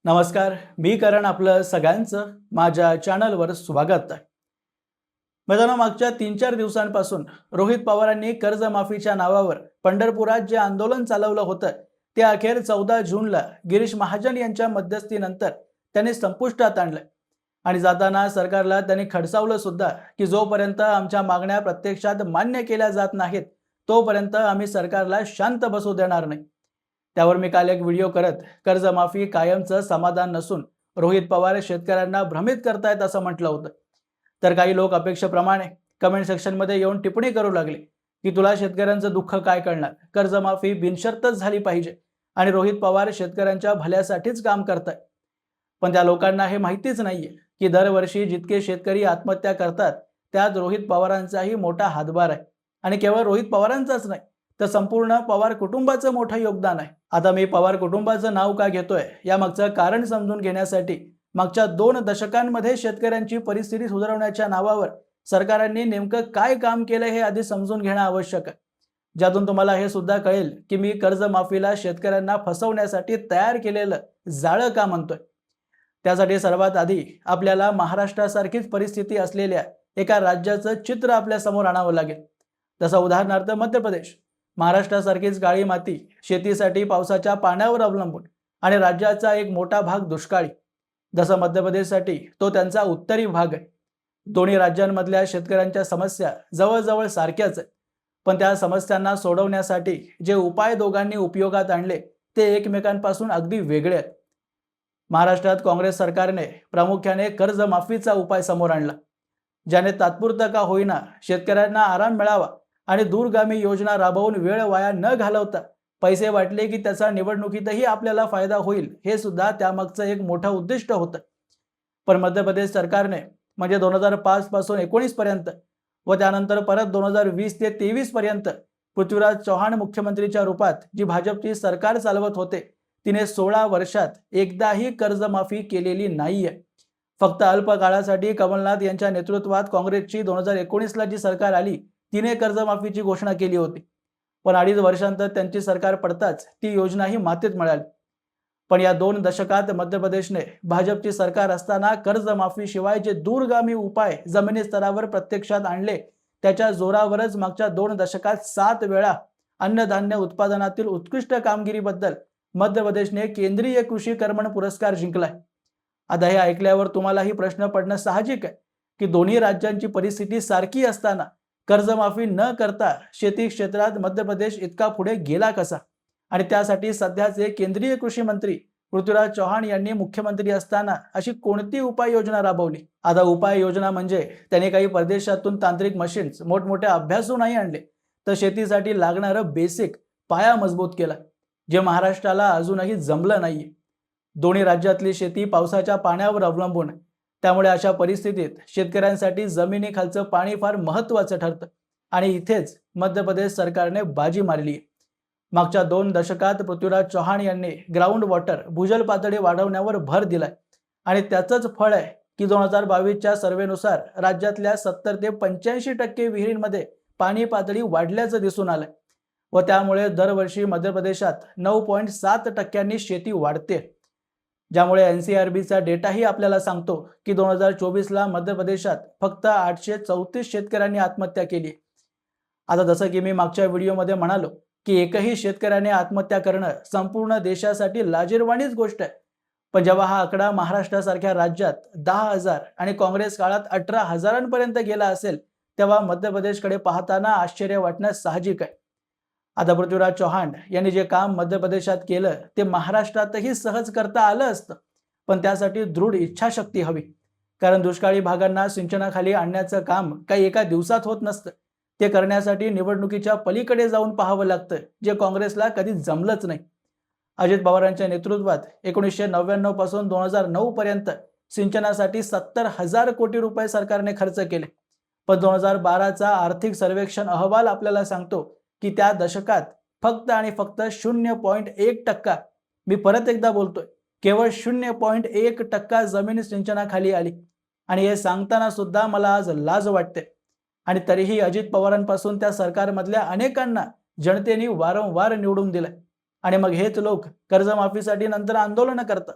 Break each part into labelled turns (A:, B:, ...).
A: नमस्कार, मी करण आपलं सगळ्यांचं माझ्या चॅनलवर स्वागत आहे. मित्रांनो, मागच्या 3-4 दिवसांपासून रोहित पवारांनी कर्जमाफीच्या नावावर पंढरपुरात जे आंदोलन चालवलं होतं ते अखेर 14 जूनला गिरीश महाजन यांच्या मध्यस्थीनंतर त्यांनी संपुष्टात आणलं. आणि जाताना सरकारला त्यांनी खडसावलं सुद्धा की जोपर्यंत आमच्या मागण्या प्रत्यक्षात मान्य केल्या जात नाहीत तोपर्यंत आम्ही सरकारला शांत बसू देणार नाही. त्यावर मी काल एक व्हिडिओ करत कर्जमाफी कायमचं समाधान नसून रोहित पवार शेतकऱ्यांना भ्रमित करतायत असं म्हटलं होतं. तर काही लोक अपेक्षेप्रमाणे कमेंट सेक्शनमध्ये येऊन टिप्पणी करू लागले की तुला शेतकऱ्यांचं दुःख काय कळणार, कर्जमाफी बिनशर्तच झाली पाहिजे आणि रोहित पवार शेतकऱ्यांच्या भल्यासाठीच काम करतायत. पण त्या लोकांना हे माहितीच नाहीये की दरवर्षी जितके शेतकरी आत्महत्या करतात त्यात रोहित पवारांचाही मोठा हातभार आहे. आणि केवळ रोहित पवारांचाच नाही तर संपूर्ण पवार कुटुंबाचं मोठं योगदान आहे. आता मी पवार कुटुंबाचं नाव का घेतोय यामागचं कारण समजून घेण्यासाठी मागच्या 2 दशकांमध्ये शेतकऱ्यांची परिस्थिती सुधारवण्याच्या नावावर सरकारांनी नेमकं काय काम केलं हे आधी समजून घेणं आवश्यक आहे. ज्यातून तुम्हाला हे सुद्धा कळेल की मी कर्जमाफीला शेतकऱ्यांना फसवण्यासाठी तयार केलेलं जाळं का म्हणतोय. त्यासाठी सर्वात आधी आपल्याला महाराष्ट्रासारखीच परिस्थिती असलेल्या एका राज्याचं चित्र आपल्या समोर आणावं लागेल. जसं उदाहरणार्थ मध्य प्रदेश. महाराष्ट्रासारखीच काळी माती, शेतीसाठी पावसाच्या पाण्यावर अवलंबून आणि राज्याचा एक मोठा भाग दुष्काळी. जसं मध्य प्रदेशसाठी तो त्यांचा उत्तरी भाग आहे. दोन्ही राज्यांमधल्या शेतकऱ्यांच्या समस्या जवळजवळ सारख्याच आहेत, पण त्या समस्यांना सोडवण्यासाठी जे उपाय दोघांनी उपयोगात आणले ते एकमेकांपासून अगदी वेगळे आहेत. महाराष्ट्रात काँग्रेस सरकारने प्रामुख्याने कर्जमाफीचा उपाय समोर आणला, ज्याने तात्पुरता का होईना शेतकऱ्यांना आराम मिळावा आणि दूरगामी योजना राबवून वेळ वाया न घालवता पैसे वाटले की त्याचा निवडणुकीतही आपल्याला फायदा होईल हे सुद्धा त्यामागचं एक मोठं उद्दिष्ट होतं. पण मध्य प्रदेश सरकारने म्हणजे 2005 पासून 19 पर्यंत व त्यानंतर परत 2020 ते 23 पर्यंत पृथ्वीराज चव्हाण मुख्यमंत्रीच्या रूपात जी भाजपची सरकार चालवत होते तिने 16 वर्षात एकदाही कर्जमाफी केलेली नाहीये. फक्त अल्प काळासाठी कमलनाथ यांच्या नेतृत्वात काँग्रेसची 2019ला जी सरकार आली तिने कर्जमाफीची घोषणा केली होती, पण 2.5 वर्षांतर त्यांची सरकार पडताच ती योजनाही मातीत मिळाली. पण या 2 दशकात मध्य प्रदेशने भाजपची सरकार असताना कर्जमाफीशिवाय जे दूरगामी उपाय जमिनी स्तरावर प्रत्यक्षात आणले त्याच्या जोरावरच मागच्या 2 दशकात 7 वेळा अन्नधान्य उत्पादनातील उत्कृष्ट कामगिरीबद्दल मध्य प्रदेशने केंद्रीय कृषी कर्मण पुरस्कार जिंकलाय. आता हे ऐकल्यावर तुम्हालाही प्रश्न पडणं साहजिक आहे की दोन्ही राज्यांची परिस्थिती सारखी असताना कर्जमाफी न करता शेती क्षेत्रात मध्य प्रदेश इतका पुढे गेला कसा. आणि त्यासाठी सध्याचे केंद्रीय कृषी मंत्री पृथ्वीराज चव्हाण यांनी मुख्यमंत्री असताना अशी कोणती उपाययोजना राबवली. आता उपाययोजना म्हणजे त्याने काही परदेशातून तांत्रिक मशीन्स मोठमोठे अभ्यासू नाही आणले, तर शेतीसाठी लागणारं बेसिक पाया मजबूत केला, जे महाराष्ट्राला अजूनही जमलं नाहीये. दोन्ही राज्यातली शेती पावसाच्या पाण्यावर अवलंबून आहे, त्यामुळे अशा परिस्थितीत शेतकऱ्यांसाठी जमिनीखालचं पाणी फार महत्त्वाचं ठरतं आणि इथेच मध्य प्रदेश सरकारने बाजी मारली. मागच्या 2 दशकात पृथ्वीराज चव्हाण यांनी ग्राउंड वॉटर भूजल पातळी वाढवण्यावर भर दिलाय आणि त्याचंच फळ आहे की 2022च्या सर्वेनुसार राज्यातल्या 70 ते 85% विहिरींमध्ये पाणी पातळी वाढल्याचं दिसून आलंय व त्यामुळे दरवर्षी मध्य प्रदेशात 9.7% शेती वाढते. ज्यामुळे NCRBचा डेटाही आपल्याला सांगतो की 2024ला मध्य प्रदेशात फक्त 834 शेतकऱ्यांनी आत्महत्या केली. आता जसं की मी मागच्या व्हिडिओमध्ये म्हणालो की एकही शेतकऱ्याने आत्महत्या करणं संपूर्ण देशासाठी लाजिरवाणीच गोष्ट आहे, पण जेव्हा हा आकडा महाराष्ट्रासारख्या राज्यात 10,000 आणि काँग्रेस काळात 18,000पर्यंत गेला असेल तेव्हा मध्य प्रदेशकडे पाहताना आश्चर्य वाटणं साहजिक आहे. आता पृथ्वीराज चव्हाण यांनी जे काम मध्य प्रदेशात केलं ते महाराष्ट्रातही सहज करता आलं असतं, पण त्यासाठी दृढ इच्छाशक्ती हवी. कारण दुष्काळी भागांना सिंचनाखाली आणण्याचं काम काही एका दिवसात होत नसतं. ते करण्यासाठी निवडणुकीच्या पलीकडे जाऊन पाहावं लागतं, जे काँग्रेसला कधी जमलंच नाही. अजित पवारांच्या नेतृत्वात 1999 पासून 2009 पर्यंत सिंचनासाठी 70,000 कोटी रुपये सरकारने खर्च केले, पण 2012चा आर्थिक सर्वेक्षण अहवाल आपल्याला सांगतो की त्या दशकात फक्त आणि फक्त 0.1%, मी परत एकदा बोलतोय, केवळ 0.1% जमीन सिंचनाखाली आली. आणि हे सांगताना सुद्धा मला आज लाज वाटते. आणि तरीही अजित पवारांपासून त्या सरकारमधल्या अनेकांना जनतेने वारंवार निवडून दिलंय आणि मग हेच लोक कर्जमाफीसाठी नंतर आंदोलन करतात.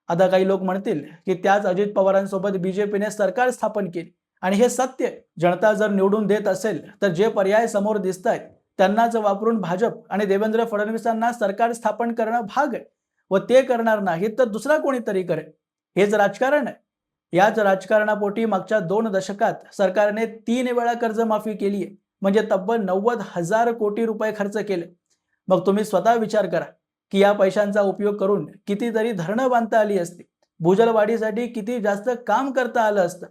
A: आता काही लोक म्हणतील की त्याच अजित पवारांसोबत बीजेपीने सरकार स्थापन केली आणि हे सत्य आहे. जनता जर निवडून देत असेल तर जे पर्याय समोर दिसत आहेत त्यांनाच वापरून भाजप आणि देवेंद्र फडणवीसांना सरकार स्थापन करणं भाग आहे व ते करणार नाही तर दुसरा कोणीतरी करेल. हेच राजकारण आहे. याच राजकारणापोटी मागच्या 2 दशकात सरकारने 3 वेळा कर्जमाफी केली आहे, म्हणजे तब्बल 90,000 कोटी रुपये खर्च केले. मग तुम्ही स्वतः विचार करा की या पैशांचा उपयोग करून कितीतरी धरणं बांधता आली असती, भूजल वाढीसाठी किती जास्त काम करता आलं असतं.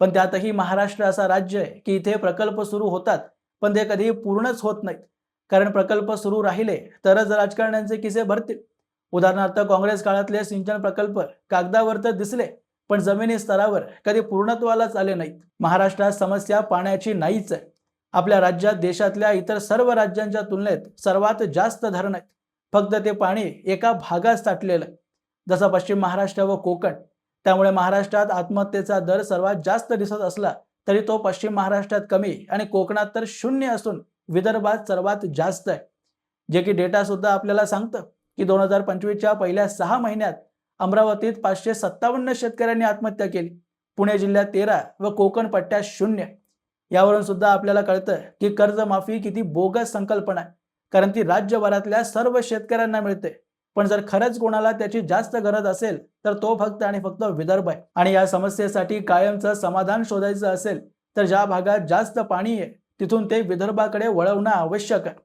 A: पण त्यातही महाराष्ट्र असा राज्य आहे की इथे प्रकल्प सुरू होतात पण ते कधी पूर्णच होत नाहीत. कारण प्रकल्प सुरू राहिले तरच राजकारण्यांचे किसे भरतील. उदाहरणार्थ काँग्रेस काळातले सिंचन प्रकल्प कागदावर तर दिसले पण जमिनी स्तरावर कधी पूर्णत्वालाच आले नाहीत. महाराष्ट्रात समस्या पाण्याची नाहीच आहे. आपल्या राज्यात देशातल्या इतर सर्व राज्यांच्या तुलनेत सर्वात जास्त धरण आहेत. फक्त ते पाणी एका भागात साठलेलं आहे, जसं पश्चिम महाराष्ट्र व कोकण. त्यामुळे महाराष्ट्रात आत्महत्येचा दर सर्वात जास्त दिसत असला तरी तो पश्चिम महाराष्ट्रात कमी आणि कोकणात तर 0 असून विदर्भात सर्वात जास्त आहे. जे की डेटा सुद्धा आपल्याला सांगतं की 2025च्या पहिल्या 6 महिन्यात अमरावतीत 557 शेतकऱ्यांनी आत्महत्या केली, पुणे जिल्ह्यात 13 व कोकण पट्ट्यात 0. यावरून सुद्धा आपल्याला कळतं की कर्जमाफी किती बोगस संकल्पना आहे. कारण ती राज्यभरातल्या सर्व शेतकऱ्यांना मिळते, पण जर खरंच कोणाला त्याची जास्त गरज असेल तर तो फक्त आणि फक्त विदर्भ आहे. आणि या समस्येसाठी कायमचं समाधान शोधायचं असेल तर ज्या भागात जास्त पाणी आहे तिथून ते विदर्भाकडे वळवणं आवश्यक आहे.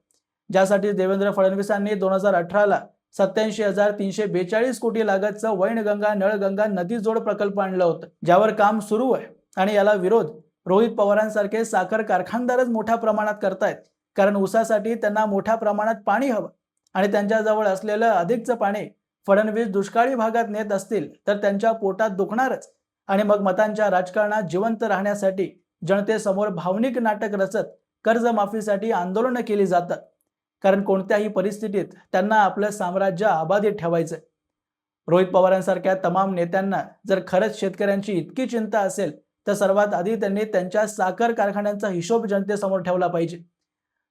A: ज्यासाठी देवेंद्र फडणवीसांनी 2018ला 87,342 कोटी लागतचं वैनगंगा नळगंगा नदी जोड प्रकल्प आणलं होतं, ज्यावर काम सुरू आहे. आणि याला विरोध रोहित पवारांसारखे साखर कारखानदारच मोठ्या प्रमाणात करतायत. कारण ऊसासाठी त्यांना मोठ्या प्रमाणात पाणी हवं आणि त्यांच्याजवळ असलेलं अधिकचं पाणी फडणवीस दुष्काळी भागात नेत असतील तर त्यांच्या पोटात दुखणारच. आणि मग मतांच्या राजकारणात जिवंत राहण्यासाठी जनतेसमोर भावनिक नाटक रचत कर्जमाफीसाठी आंदोलनं केली जातात. कारण कोणत्याही परिस्थितीत त्यांना आपलं साम्राज्य अबाधित ठेवायचं. रोहित पवारांसारख्या तमाम नेत्यांना जर खरंच शेतकऱ्यांची इतकी चिंता असेल तर सर्वात आधी त्यांनी त्यांच्या साखर कारखान्यांचा हिशोब जनतेसमोर ठेवला पाहिजे.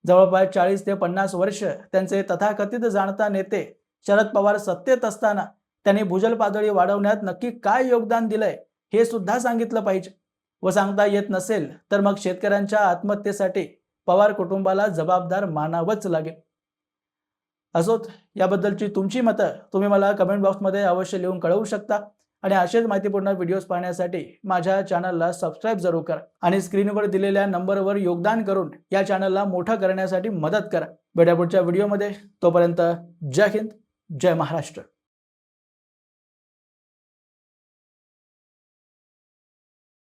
A: जवळपास 40 ते 50 वर्ष त्यांचे तथाकथित जाणता नेते शरद पवार सत्तेत असताना त्यांनी भूजल पातळी वाढवण्यात नक्की काय योगदान दिलंय हे सुद्धा सांगितलं पाहिजे. व सांगता येत नसेल तर मग शेतकऱ्यांच्या आत्महत्येसाठी पवार कुटुंबाला जबाबदार मानावंच लागेल. असोत, याबद्दलची तुमची मतं तुम्ही मला कमेंट बॉक्समध्ये अवश्य लिहून कळवू शकता. आणि असेच माहितीपूर्ण व्हिडिओज पाहण्यासाठी माझ्या चॅनलला सबस्क्राईब जरूर करा आणि स्क्रीनवर दिलेल्या नंबरवर योगदान करून या चॅनलला मोठं करण्यासाठी मदत करा. भेटूया पुढच्या व्हिडिओमध्ये. तोपर्यंत जय हिंद, जय महाराष्ट्र.